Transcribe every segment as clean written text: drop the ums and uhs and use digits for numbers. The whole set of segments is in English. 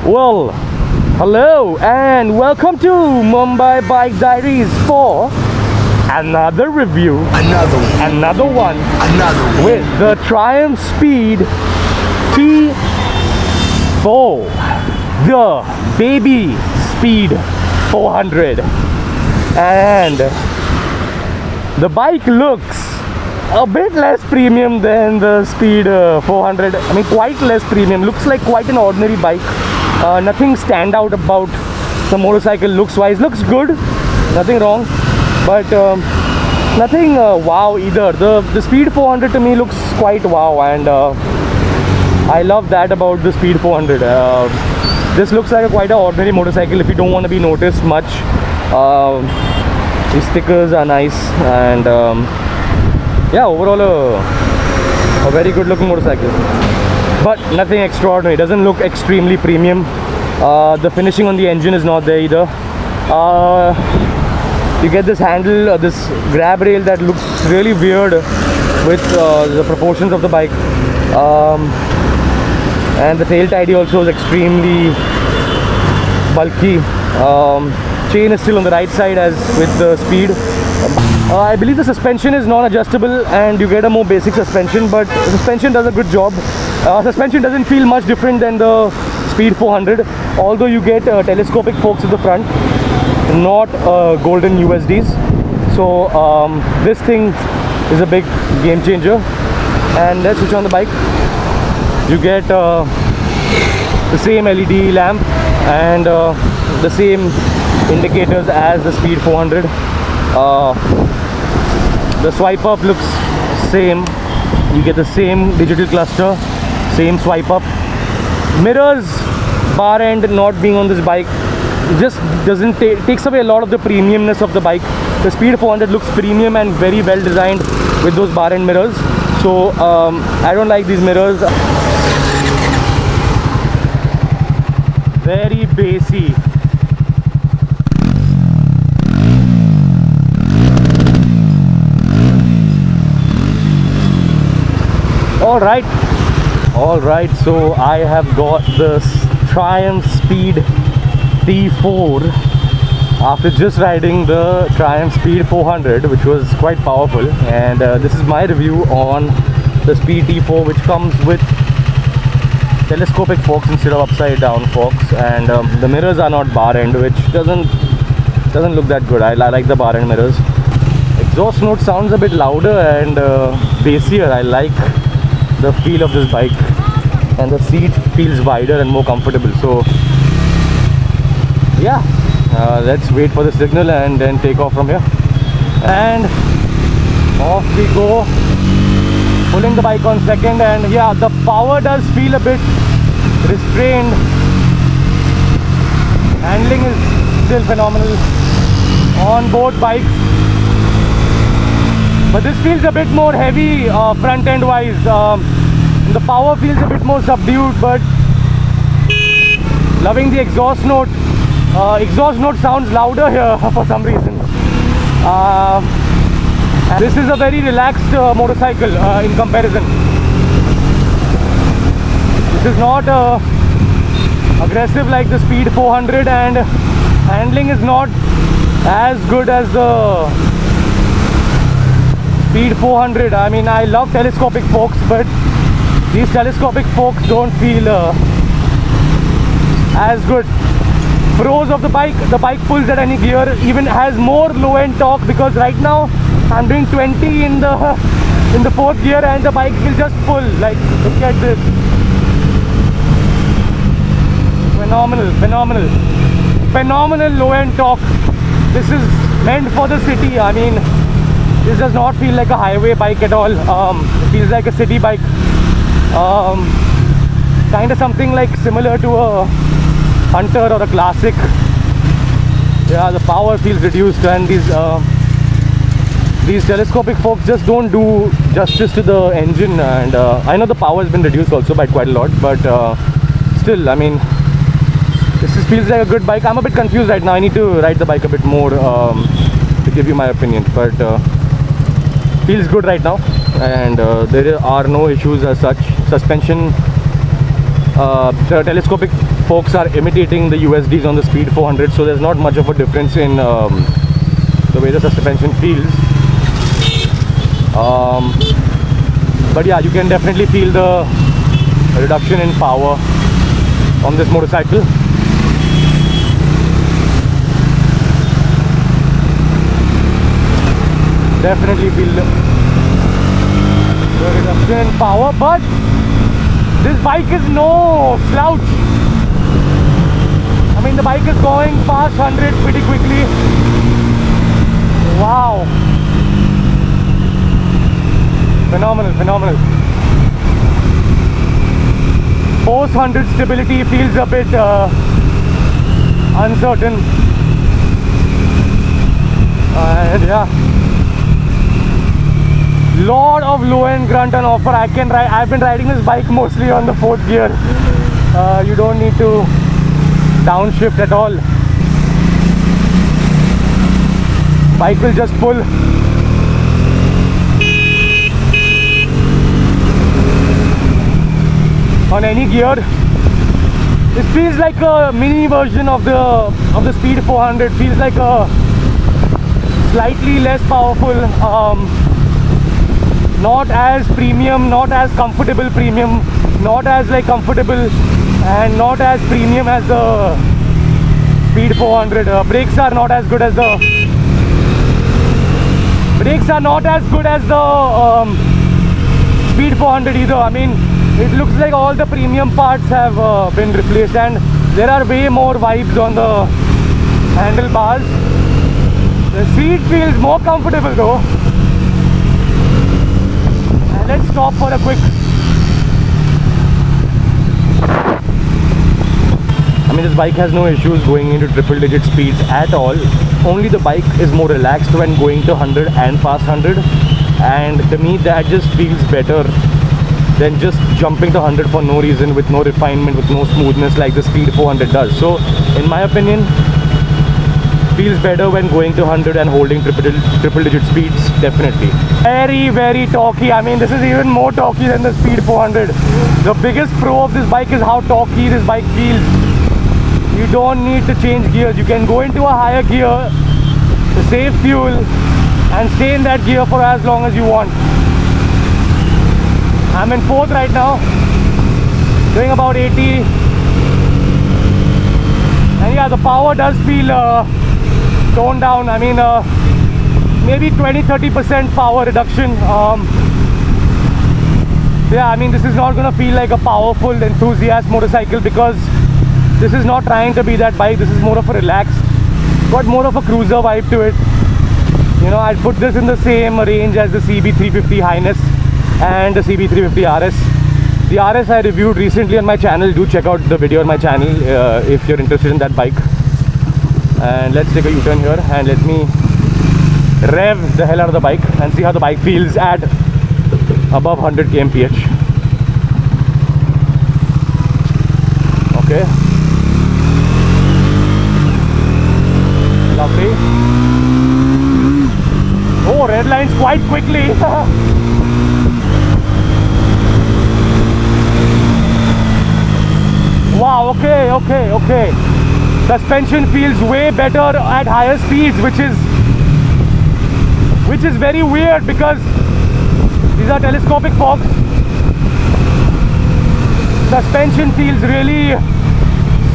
Well, hello and welcome to Mumbai Bike Diaries for another review, another one with the Triumph Speed T4, the baby Speed 400, and the bike looks a bit less premium than the Speed 400. I mean, quite less premium. Looks like quite an ordinary bike. Nothing stand out about the motorcycle looks wise. Looks good, nothing wrong, but nothing wow either. The Speed 400 to me looks quite wow, and I love that about the Speed 400. This looks like quite an ordinary motorcycle if you don't want to be noticed much. These stickers are nice, and yeah, overall a very good looking motorcycle, but nothing extraordinary. It doesn't look extremely premium. The finishing on the engine is not there either. You get this handle, this grab rail that looks really weird with the proportions of the bike, and the tail tidy also is extremely bulky. Chain is still on the right side as with the Speed. I believe the suspension is non-adjustable and you get a more basic suspension, but the suspension does a good job. Suspension doesn't feel much different than the Speed 400, although you get telescopic forks at the front, not golden USDs. So this thing is a big game changer. And let's switch on the bike. You get the same LED lamp and the same indicators as the Speed 400. The swipe up looks same. You get the same digital cluster, same swipe up. Mirrors, bar end not being on this bike just doesn't takes away a lot of the premiumness of the bike. The Speed 400 looks premium and very well designed with those bar end mirrors. So I don't like these mirrors. Very bassy. All right, so I have got this Triumph Speed T4 after just riding the Triumph Speed 400, which was quite powerful, and this is my review on the Speed T4, which comes with telescopic forks instead of upside down forks, and the mirrors are not bar end, which doesn't look that good. I like the bar end mirrors. Exhaust note sounds a bit louder and bassier. I like the feel of this bike, and the seat feels wider and more comfortable. So yeah, let's wait for the signal and then take off from here, and off we go, pulling the bike on second. And yeah, the power does feel a bit restrained. Handling is still phenomenal on both bikes, but this feels a bit more heavy front end wise. The power feels a bit more subdued, but loving the exhaust note. Exhaust note sounds louder here for some reason. And this is a very relaxed motorcycle in comparison. This is not aggressive like the Speed 400, and handling is not as good as the Speed 400. I mean, I love telescopic forks, but these telescopic forks don't feel as good. Pros of the bike pulls at any gear, even has more low end torque, because right now I'm doing 20 in the fourth gear and the bike will just pull. Like, look at this. Phenomenal low end torque. This is meant for the city. I mean, this does not feel like a highway bike at all. It feels like a city bike. Kind of something like similar to a Hunter or a Classic. Yeah, the power feels reduced, and these telescopic forks just don't do justice to the engine. And I know the power has been reduced also by quite a lot, but still, I mean, this feels like a good bike. I'm a bit confused right now. I need to ride the bike a bit more to give you my opinion, but feels good right now, and there are no issues as such. Suspension The telescopic forks are imitating the USDs on the Speed 400, so there's not much of a difference in the way the suspension feels. But yeah, you can definitely feel the reduction in power on this motorcycle. Definitely feel the reduction in power, but this bike is no slouch. I mean, the bike is going past 100 pretty quickly. Wow. Phenomenal, phenomenal. Post 100 stability feels a bit uncertain. And yeah, lot of low-end grunt on offer. I've been riding this bike mostly on the 4th gear. You don't need to downshift at all. Bike will just pull. On any gear. This feels like a mini version of the Speed 400. Feels like a slightly less powerful, not as premium, not as comfortable premium, not as like comfortable and not as premium as the Speed 400. Brakes are not as good as the Speed 400 either. I mean, it looks like all the premium parts have been replaced, and there are way more vibes on the handlebars. The seat feels more comfortable though. And let's stop for a quick. I mean, this bike has no issues going into triple digit speeds at all. Only the bike is more relaxed when going to 100 and past 100, and to me that just feels better than just jumping to 100 for no reason, with no refinement, with no smoothness like the Speed 400 does. So in my opinion, feels better when going to 100 and holding triple digit speeds. Definitely very, very torquey. I mean, this is even more torquey than the Speed 400. The biggest pro of this bike is how torquey this bike feels. You don't need to change gears. You can go into a higher gear to save fuel and stay in that gear for as long as you want. I'm in 4th right now, doing about 80, and yeah, the power does feel toned down. I mean, maybe 20-30% power reduction. Yeah, I mean, this is not gonna feel like a powerful enthusiast motorcycle, because this is not trying to be that bike. This is more of a relaxed, got more of a cruiser vibe to it. You know, I'd put this in the same range as the CB350 Highness and the CB350 RS. The RS I reviewed recently on my channel. Do check out the video on my channel if you're interested in that bike. And let's take a U-turn here and let me rev the hell out of the bike and see how the bike feels at above 100 kmph. Okay, lovely. Oh, red lines quite quickly. Wow, okay. Suspension feels way better at higher speeds, which is very weird because these are telescopic forks. Suspension feels really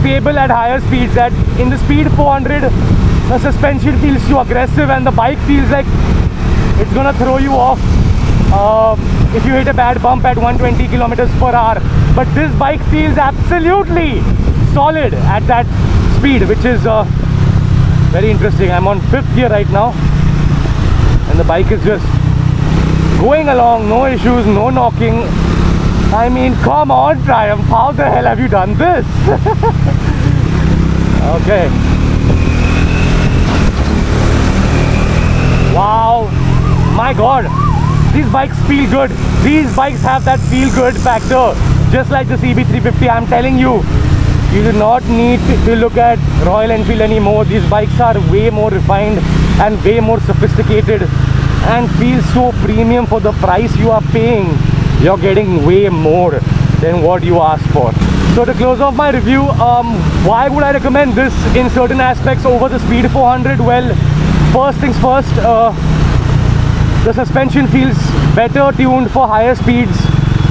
stable at higher speeds. In the Speed 400, the suspension feels too aggressive and the bike feels like it's gonna throw you off if you hit a bad bump at 120 kilometers per hour. But this bike feels absolutely solid at that speed, which is very interesting. I'm on 5th gear right now, and the bike is just going along, no issues, no knocking. I mean, come on, Triumph, how the hell have you done this? Okay. Wow, my god, these bikes feel good. These bikes have that feel good factor, just like the CB350. I'm telling you, you do not need to look at Royal Enfield anymore. These bikes are way more refined and way more sophisticated and feel so premium for the price you are paying. You're getting way more than what you asked for. So to close off my review, why would I recommend this in certain aspects over the Speed 400? Well, first things first, the suspension feels better tuned for higher speeds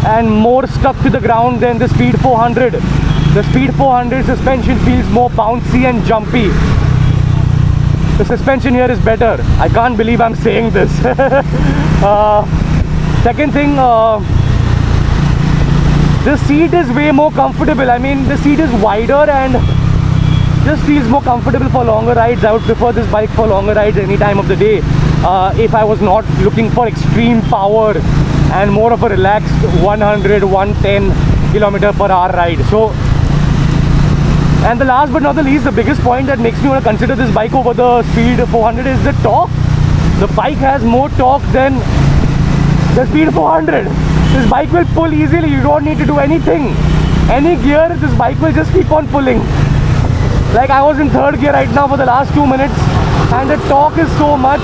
and more stuck to the ground than the Speed 400. The Speed 400 suspension feels more bouncy and jumpy. The suspension here is better. I can't believe I'm saying this. Second thing, the seat is way more comfortable. I mean, the seat is wider and just feels more comfortable for longer rides. I would prefer this bike for longer rides any time of the day, if I was not looking for extreme power and more of a relaxed 100-110 km per hour ride. So, and the last but not the least, the biggest point that makes me want to consider this bike over the Speed 400 is the torque. The bike has more torque than the Speed 400. This bike will pull easily. You don't need to do anything. Any gear, this bike will just keep on pulling. Like I was in third gear right now for the last 2 minutes, and the torque is so much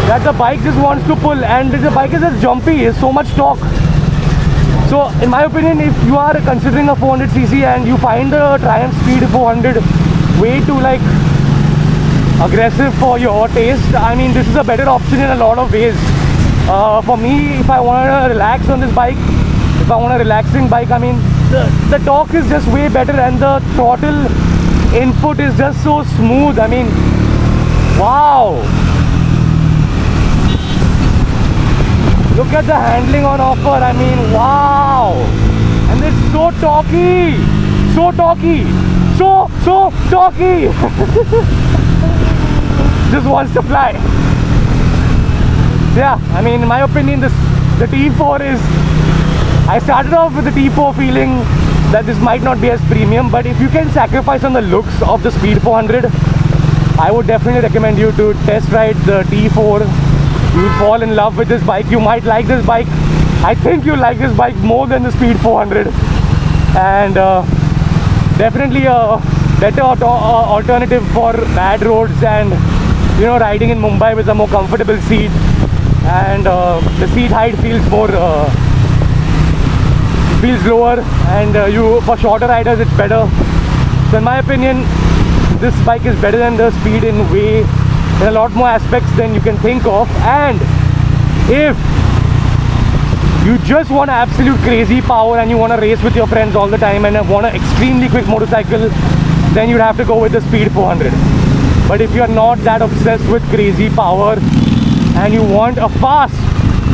that the bike just wants to pull, and the bike is just jumpy. It's so much torque. So in my opinion, if you are considering a 400cc and you find the Triumph Speed 400 way too like aggressive for your taste, I mean, this is a better option in a lot of ways. For me, if I want to relax on this bike, if I want a relaxing bike, I mean, the torque is just way better and the throttle input is just so smooth. I mean, wow. Look at the handling on offer. I mean, wow. And it's so torquey. So torquey. So torquey. Just wants to fly. Yeah, I mean, in my opinion, the T4 is... I started off with the T4 feeling that this might not be as premium, but if you can sacrifice on the looks of the Speed 400, I would definitely recommend you to test ride the T4. You'll fall in love with this bike. You might like this bike. I think you'll like this bike more than the Speed 400. And definitely a better alternative for bad roads and, you know, riding in Mumbai with a more comfortable seat. And the seat height feels more... feels lower, and for shorter riders it's better. So in my opinion, this bike is better than the Speed in a lot more aspects than you can think of. And if you just want absolute crazy power and you want to race with your friends all the time and want an extremely quick motorcycle, then you'd have to go with the Speed 400. But if you're not that obsessed with crazy power and you want a fast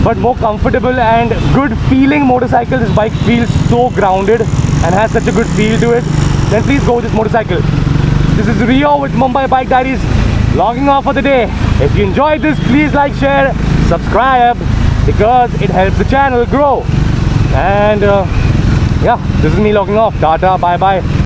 but more comfortable and good feeling motorcycle, this bike feels so grounded and has such a good feel to it, then please go with this motorcycle. This is Rio with Mumbai Bike Diaries, logging off for the day. If you enjoyed this, please like, share, subscribe, because it helps the channel grow. And yeah, this is me logging off. Tata, bye bye.